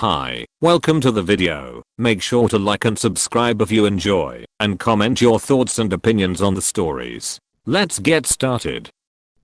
Hi, welcome to the video. Make sure to like and subscribe if you enjoy, and comment your thoughts and opinions on the stories. Let's get started.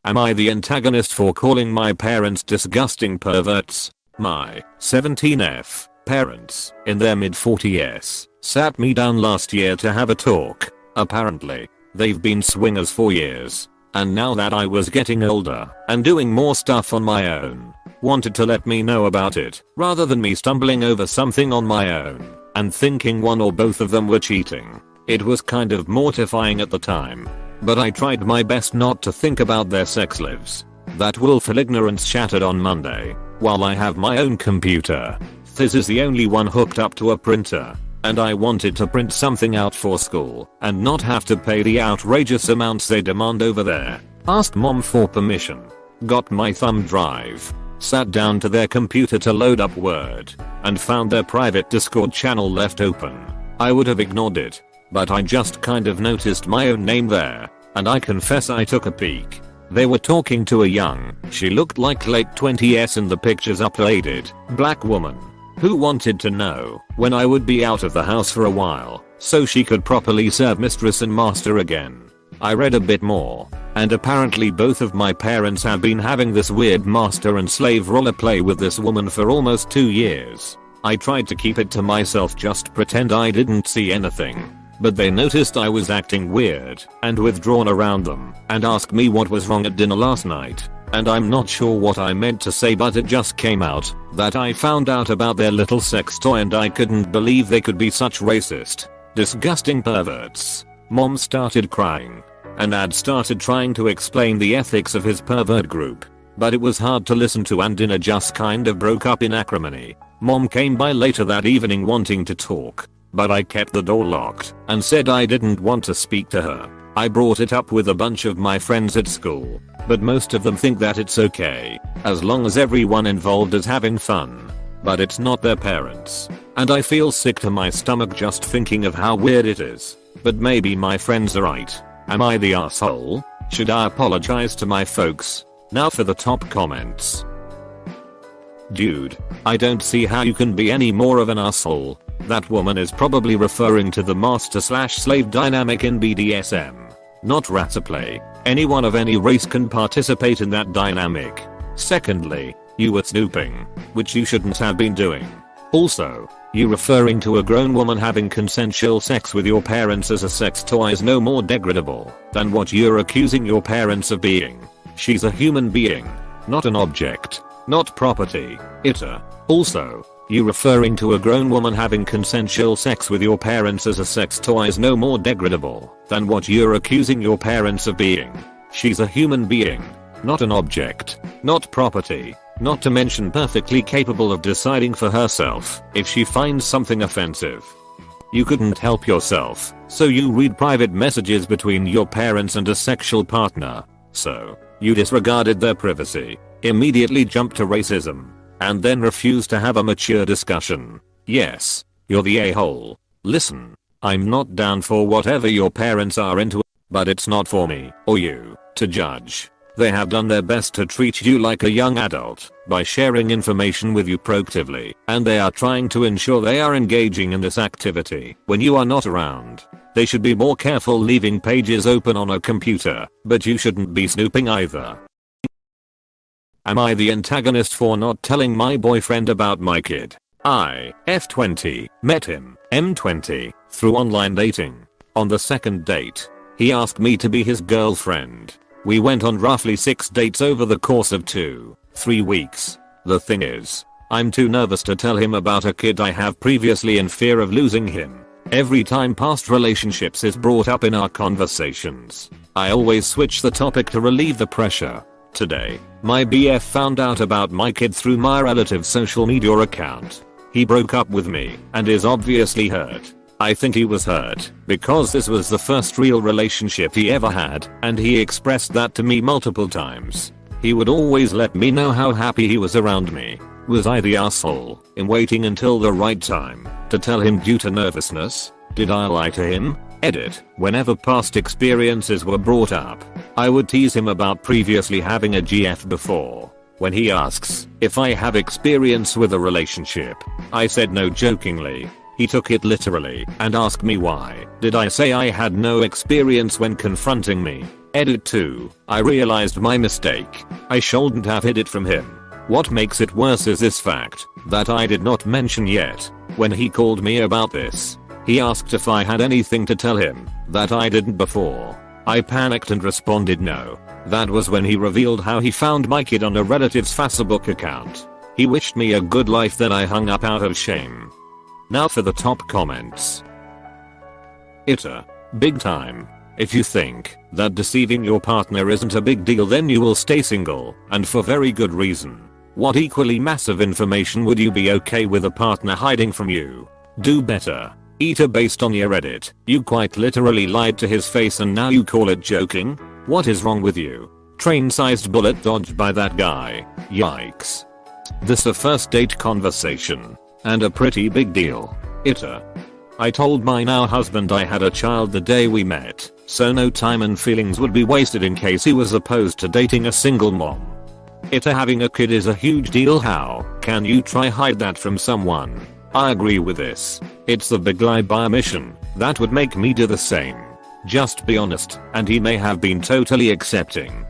Am I the antagonist for calling my parents disgusting perverts? My 17F parents, in their mid-40s, sat me down last year to have a talk. Apparently, they've been swingers for years, and now that I was getting older and doing more stuff on my own, wanted to let me know about it, rather than me stumbling over something on my own and thinking one or both of them were cheating. It was kind of mortifying at the time, but I tried my best not to think about their sex lives. That willful ignorance shattered on Monday, while I have my own computer. This is the only one hooked up to a printer, and I wanted to print something out for school and not have to pay the outrageous amounts they demand over there. Asked mom for permission, got my thumb drive, sat down to their computer to load up Word, and found their private Discord channel left open. I would have ignored it, but I just kind of noticed my own name there, and I confess I took a peek. They were talking to a young, she looked like late 20s in the pictures uploaded, black woman, who wanted to know when I would be out of the house for a while, so she could properly serve mistress and master again. I read a bit more, and apparently both of my parents have been having this weird master and slave roleplay with this woman for almost 2 years. I tried to keep it to myself, just pretend I didn't see anything, but they noticed I was acting weird and withdrawn around them and asked me what was wrong at dinner last night, and I'm not sure what I meant to say, but it just came out that I found out about their little sex toy and I couldn't believe they could be such racist, disgusting perverts. Mom started crying, and Dad started trying to explain the ethics of his pervert group, but it was hard to listen to and dinner just kind of broke up in acrimony. Mom came by later that evening wanting to talk, but I kept the door locked and said I didn't want to speak to her. I brought it up with a bunch of my friends at school, but most of them think that it's okay, as long as everyone involved is having fun. But it's not their parents, and I feel sick to my stomach just thinking of how weird it is. But maybe my friends are right. Am I the asshole? Should I apologize to my folks? Now for the top comments. Dude, I don't see how you can be any more of an asshole. That woman is probably referring to the master/slave dynamic in BDSM. Not ratoplay. Anyone of any race can participate in that dynamic. Secondly, you were snooping, which you shouldn't have been doing. Also, you referring to a grown woman having consensual sex with your parents as a sex toy is no more degradable than what you're accusing your parents of being. She's a human being, not an object, not property. AITA. Also, you referring to a grown woman having consensual sex with your parents as a sex toy is no more degradable than what you're accusing your parents of being. She's a human being, not an object, not property, not to mention perfectly capable of deciding for herself if she finds something offensive. You couldn't help yourself, so you read private messages between your parents and a sexual partner. So, you disregarded their privacy, immediately jumped to racism, and then refused to have a mature discussion. Yes, you're the a-hole. Listen, I'm not down for whatever your parents are into, but it's not for me or you to judge. They have done their best to treat you like a young adult by sharing information with you proactively, and they are trying to ensure they are engaging in this activity when you are not around. They should be more careful leaving pages open on a computer, but you shouldn't be snooping either. Am I the antagonist for not telling my boyfriend about my kid? I, F20, met him, M20, through online dating. On the second date, he asked me to be his girlfriend. We went on roughly 6 dates over the course of 2-3 weeks. The thing is, I'm too nervous to tell him about a kid I have previously in fear of losing him. Every time past relationships is brought up in our conversations, I always switch the topic to relieve the pressure. Today, my BF found out about my kid through my relative's social media account. He broke up with me and is obviously hurt. I think he was hurt because this was the first real relationship he ever had, and he expressed that to me multiple times. He would always let me know how happy he was around me. Was I the asshole in waiting until the right time to tell him due to nervousness? Did I lie to him? Edit. Whenever past experiences were brought up, I would tease him about previously having a GF before. When he asks if I have experience with a relationship, I said no jokingly. He took it literally and asked me why did I say I had no experience when confronting me. Edit 2. I realized my mistake. I shouldn't have hid it from him. What makes it worse is this fact that I did not mention yet. When he called me about this, he asked if I had anything to tell him that I didn't before. I panicked and responded no. That was when he revealed how he found my kid on a relative's Facebook account. He wished me a good life, then I hung up out of shame. Now for the top comments. AITA. Big time. If you think that deceiving your partner isn't a big deal, then you will stay single, and for very good reason. What equally massive information would you be okay with a partner hiding from you? Do better. AITA. Based on your edit, you quite literally lied to his face and now you call it joking? What is wrong with you? Train-sized bullet dodged by that guy. Yikes. This a first date conversation. And a pretty big deal. AITA. I told my now husband I had a child the day we met, so no time and feelings would be wasted in case he was opposed to dating a single mom. AITA. Having a kid is a huge deal. How can you try hide that from someone? I agree with this. It's the big lie by omission that would make me do the same. Just be honest, and he may have been totally accepting.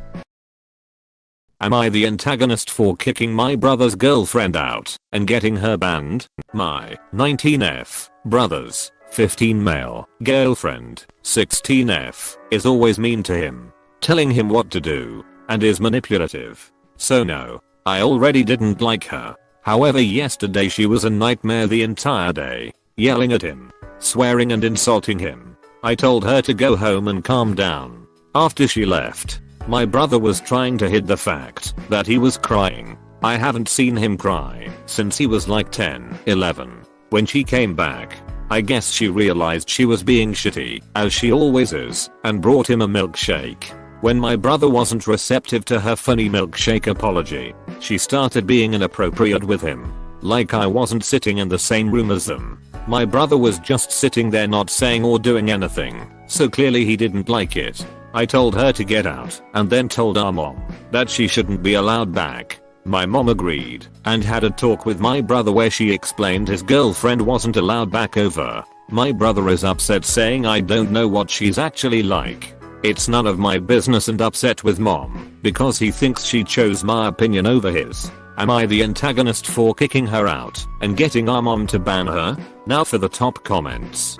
Am I the antagonist for kicking my brother's girlfriend out and getting her banned? My 19F brother's 15 male girlfriend 16F is always mean to him, telling him what to do, and is manipulative. So no, I already didn't like her. However, yesterday she was a nightmare the entire day, yelling at him, swearing and insulting him. I told her to go home and calm down. After she left, my brother was trying to hide the fact that he was crying. I haven't seen him cry since he was like 10, 11. When she came back, I guess she realized she was being shitty, as she always is, and brought him a milkshake. When my brother wasn't receptive to her funny milkshake apology, she started being inappropriate with him. Like I wasn't sitting in the same room as them. My brother was just sitting there not saying or doing anything, so clearly he didn't like it. I told her to get out and then told our mom that she shouldn't be allowed back. My mom agreed and had a talk with my brother where she explained his girlfriend wasn't allowed back over. My brother is upset, saying I don't know what she's actually like. It's none of my business, and upset with mom because he thinks she chose my opinion over his. Am I the antagonist for kicking her out and getting our mom to ban her? Now for the top comments.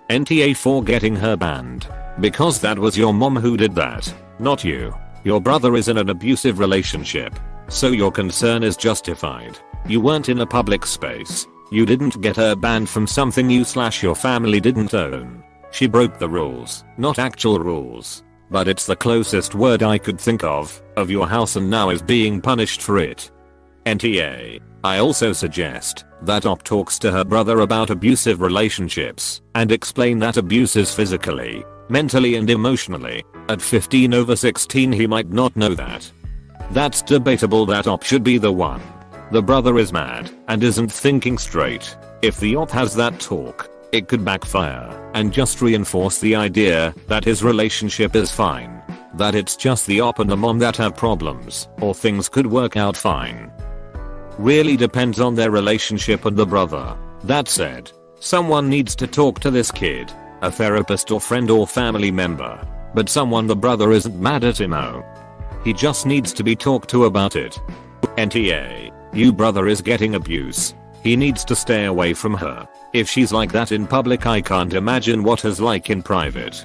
NTA for getting her banned. Because that was your mom who did that, not you. Your brother is in an abusive relationship, so your concern is justified. You weren't in a public space. You didn't get her banned from something you/your family didn't own. She broke the rules, not actual rules. But it's the closest word I could think of your house, and now is being punished for it. NTA. I also suggest that Op talks to her brother about abusive relationships and explain that abuse is physically, mentally and emotionally. At 15 over 16 he might not know that. That's debatable. That Op should be the one. The brother is mad and isn't thinking straight. If the Op has that talk, it could backfire and just reinforce the idea that his relationship is fine. That it's just the Op and the mom that have problems, or things could work out fine. Really depends on their relationship and the brother. That said, someone needs to talk to this kid. A therapist or friend or family member. But someone the brother isn't mad at him. Oh. He just needs to be talked to about it. NTA. You brother is getting abuse. He needs to stay away from her. If she's like that in public, I can't imagine what her's like in private.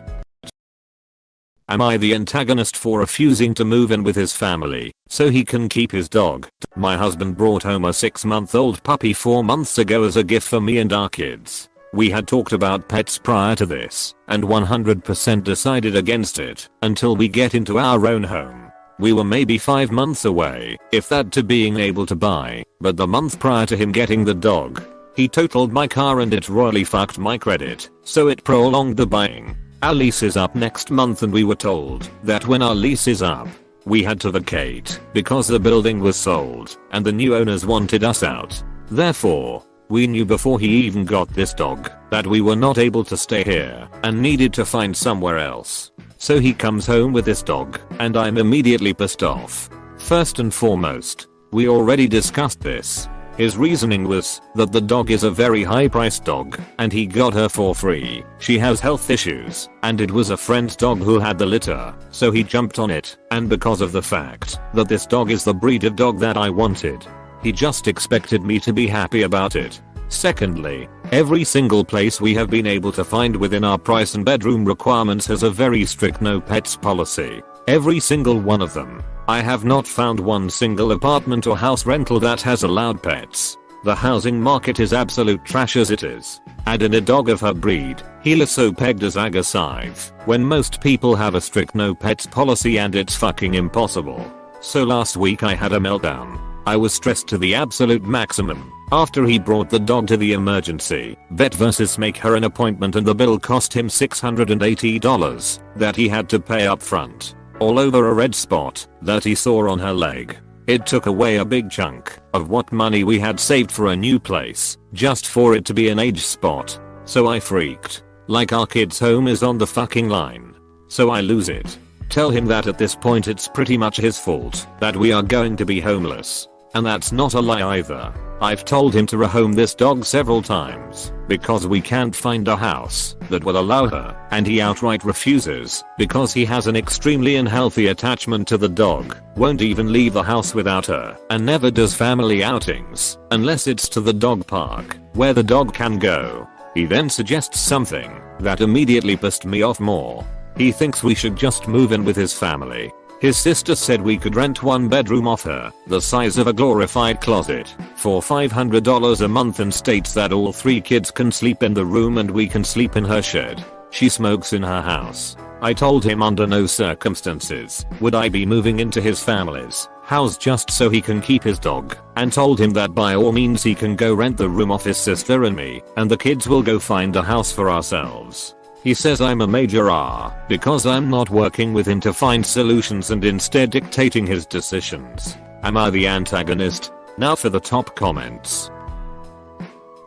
Am I the antagonist for refusing to move in with his family so he can keep his dog? My husband brought home a 6-month-old puppy 4 months ago as a gift for me and our kids. We had talked about pets prior to this and 100% decided against it until we get into our own home. We were maybe 5 months away, if that, to being able to buy, but the month prior to him getting the dog, he totaled my car and it royally fucked my credit, so it prolonged the buying. Our lease is up next month and we were told that when our lease is up, we had to vacate because the building was sold and the new owners wanted us out. Therefore, we knew before he even got this dog that we were not able to stay here and needed to find somewhere else. So he comes home with this dog and I'm immediately pissed off. First and foremost, we already discussed this. His reasoning was that the dog is a very high-priced dog and he got her for free. She has health issues and it was a friend's dog who had the litter, so he jumped on it, and because of the fact that this dog is the breed of dog that I wanted, he just expected me to be happy about it. Secondly, every single place we have been able to find within our price and bedroom requirements has a very strict no pets policy. Every single one of them. I have not found one single apartment or house rental that has allowed pets. The housing market is absolute trash as it is. Add in a dog of her breed, he's so pegged as aggressive, when most people have a strict no pets policy and it's fucking impossible. So last week I had a meltdown. I was stressed to the absolute maximum after he brought the dog to the emergency vet versus make her an appointment, and the bill cost him $680 that he had to pay up front. All over a red spot that he saw on her leg. It took away a big chunk of what money we had saved for a new place just for it to be an age spot. So I freaked. Like our kid's home is on the fucking line. So I lose it. Tell him that at this point it's pretty much his fault that we are going to be homeless. And that's not a lie either. I've told him to rehome this dog several times because we can't find a house that will allow her, and he outright refuses because he has an extremely unhealthy attachment to the dog, won't even leave the house without her, and never does family outings unless it's to the dog park where the dog can go. He then suggests something that immediately pissed me off more. He thinks we should just move in with his family. His sister said we could rent one bedroom off her, the size of a glorified closet, for $500 a month, and states that all 3 kids can sleep in the room and we can sleep in her shed. She smokes in her house. I told him under no circumstances would I be moving into his family's house just so he can keep his dog, and told him that by all means he can go rent the room off his sister and me, and the kids will go find a house for ourselves. He says I'm a major R because I'm not working with him to find solutions and instead dictating his decisions. Am I the antagonist? Now for the top comments.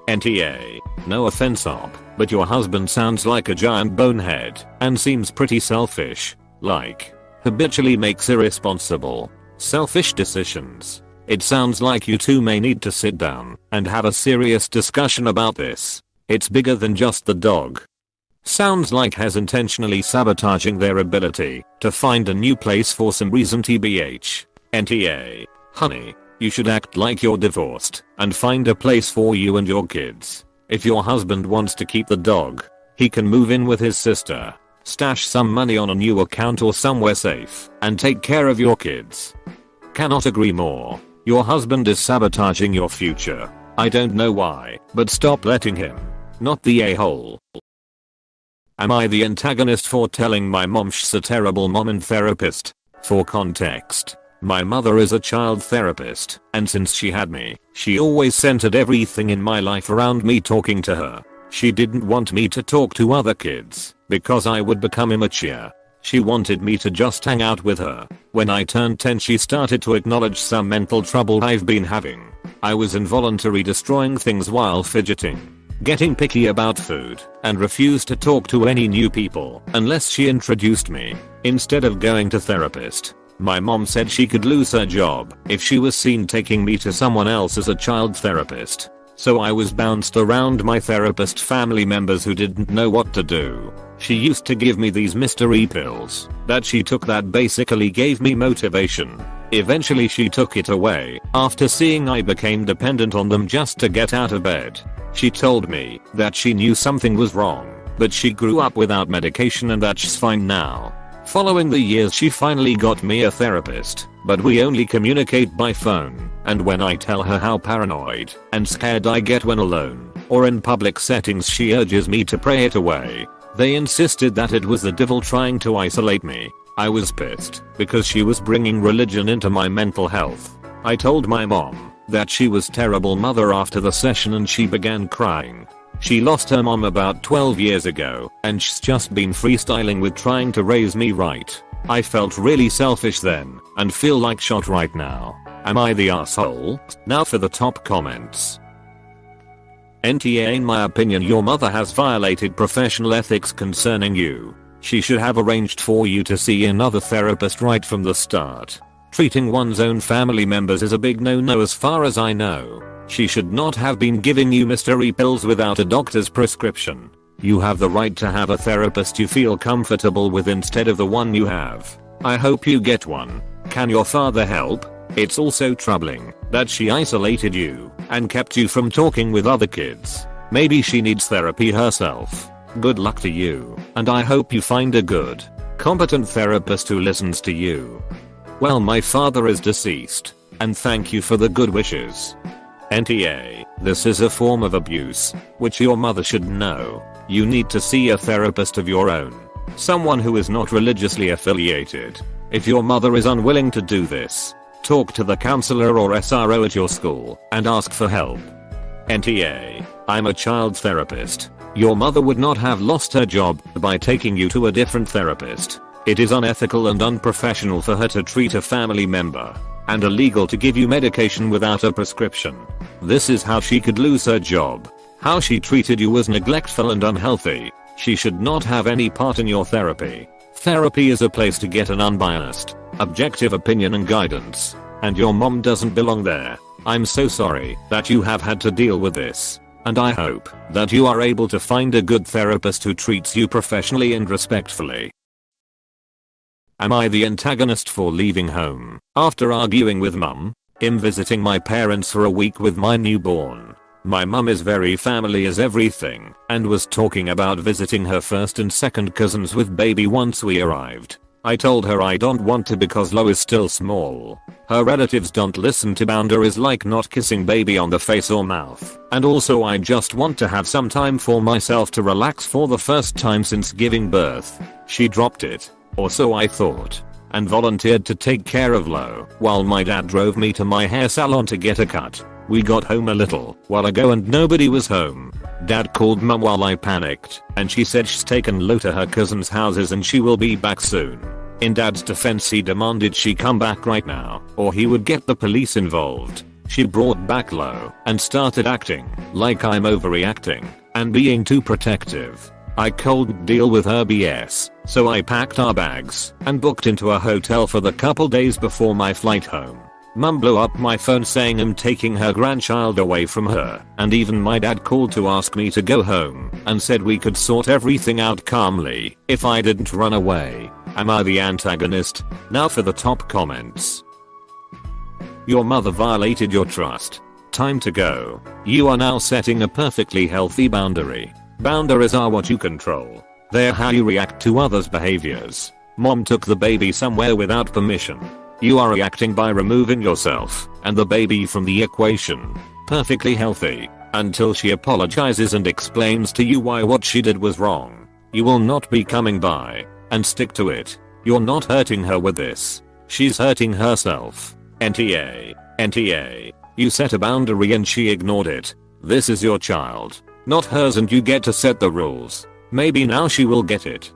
NTA. No offense op, but your husband sounds like a giant bonehead and seems pretty selfish. Like, habitually makes irresponsible, selfish decisions. It sounds like you two may need to sit down and have a serious discussion about this. It's bigger than just the dog. Sounds like has intentionally sabotaging their ability to find a new place for some reason tbh. NTA. Honey, you should act like you're divorced and find a place for you and your kids. If your husband wants to keep the dog, he can move in with his sister, stash some money on a new account or somewhere safe, and take care of your kids. Cannot agree more. Your husband is sabotaging your future. I don't know why, but stop letting him. Not the a-hole. Am I the antagonist for telling my mom she's a terrible mom and therapist? For context, my mother is a child therapist, and since she had me, she always centered everything in my life around me talking to her. She didn't want me to talk to other kids because I would become immature. She wanted me to just hang out with her. When I turned 10, she started to acknowledge some mental trouble I've been having. I was involuntarily destroying things while fidgeting, getting picky about food, and refused to talk to any new people unless she introduced me. Instead of going to therapist, my mom said she could lose her job if she was seen taking me to someone else as a child therapist. So I was bounced around my therapist family members who didn't know what to do. She used to give me these mystery pills that she took that basically gave me motivation. Eventually she took it away after seeing I became dependent on them just to get out of bed. She told me that she knew something was wrong, but she grew up without medication and that she's fine now. Following the years she finally got me a therapist, but we only communicate by phone, and when I tell her how paranoid and scared I get when alone or in public settings, she urges me to pray it away. They insisted that it was the devil trying to isolate me. I was pissed because she was bringing religion into my mental health. I told my mom that she was a terrible mother after the session and she began crying. She lost her mom about 12 years ago and she's just been freestyling with trying to raise me right. I felt really selfish then and feel like shot right now. Am I the asshole? Now for the top comments. NTA, in my opinion your mother has violated professional ethics concerning you. She should have arranged for you to see another therapist right from the start. Treating one's own family members is a big no-no as far as I know. She should not have been giving you mystery pills without a doctor's prescription. You have the right to have a therapist you feel comfortable with instead of the one you have. I hope you get one. Can your father help? It's also troubling that she isolated you and kept you from talking with other kids. Maybe she needs therapy herself. Good luck to you, and I hope you find a good, competent therapist who listens to you. Well, my father is deceased, and thank you for the good wishes. NTA, this is a form of abuse, which your mother should know. You need to see a therapist of your own. Someone who is not religiously affiliated. If your mother is unwilling to do this, talk to the counselor or SRO at your school and ask for help. NTA, I'm a child therapist. Your mother would not have lost her job by taking you to a different therapist. It is unethical and unprofessional for her to treat a family member, and illegal to give you medication without a prescription. This is how she could lose her job. How she treated you was neglectful and unhealthy. She should not have any part in your therapy. Therapy is a place to get an unbiased, objective opinion and guidance, and your mom doesn't belong there. I'm so sorry that you have had to deal with this, and I hope that you are able to find a good therapist who treats you professionally and respectfully. Am I the antagonist for leaving home after arguing with mum? I'm visiting my parents for a week with my newborn. My mum is very family is everything and was talking about visiting her first and second cousins with baby once we arrived. I told her I don't want to because Lo is still small. Her relatives don't listen to boundaries like not kissing baby on the face or mouth. And also I just want to have some time for myself to relax for the first time since giving birth. She dropped it, or so I thought, and volunteered to take care of Lo while my dad drove me to my hair salon to get a cut. We got home a little while ago and nobody was home. Dad called mum while I panicked and she said she's taken Lo to her cousin's houses and she will be back soon. In dad's defense he demanded she come back right now or he would get the police involved. She brought back Lo and started acting like I'm overreacting and being too protective. I couldn't deal with her BS, so I packed our bags and booked into a hotel for the couple days before my flight home. Mum blew up my phone saying I'm taking her grandchild away from her, and even my dad called to ask me to go home and said we could sort everything out calmly if I didn't run away. Am I the antagonist? Now for the top comments. Your mother violated your trust. Time to go. You are now setting a perfectly healthy boundary. Boundaries are what you control. They're how you react to others' behaviors. Mom took the baby somewhere without permission. You are reacting by removing yourself and the baby from the equation. Perfectly healthy until she apologizes and explains to you why what she did was wrong. You will not be coming by, and stick to it. You're not hurting her with this. She's hurting herself. NTA. You set a boundary and she ignored it. This is your child, not hers, and you get to set the rules. Maybe now she will get it.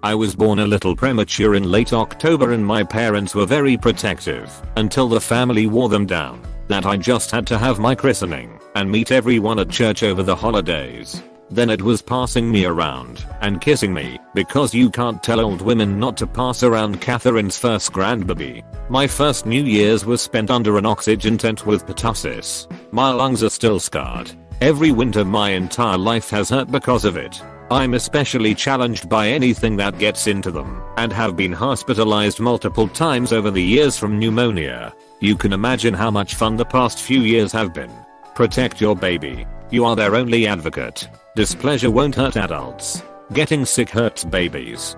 I was born a little premature in late October and my parents were very protective until the family wore them down that I just had to have my christening and meet everyone at church over the holidays. Then it was passing me around and kissing me because you can't tell old women not to pass around Catherine's first grandbaby. My first New Year's was spent under an oxygen tent with pertussis. My lungs are still scarred. Every winter my entire life has hurt because of it. I'm especially challenged by anything that gets into them and have been hospitalized multiple times over the years from pneumonia. You can imagine how much fun the past few years have been. Protect your baby. You are their only advocate. Displeasure won't hurt adults. Getting sick hurts babies.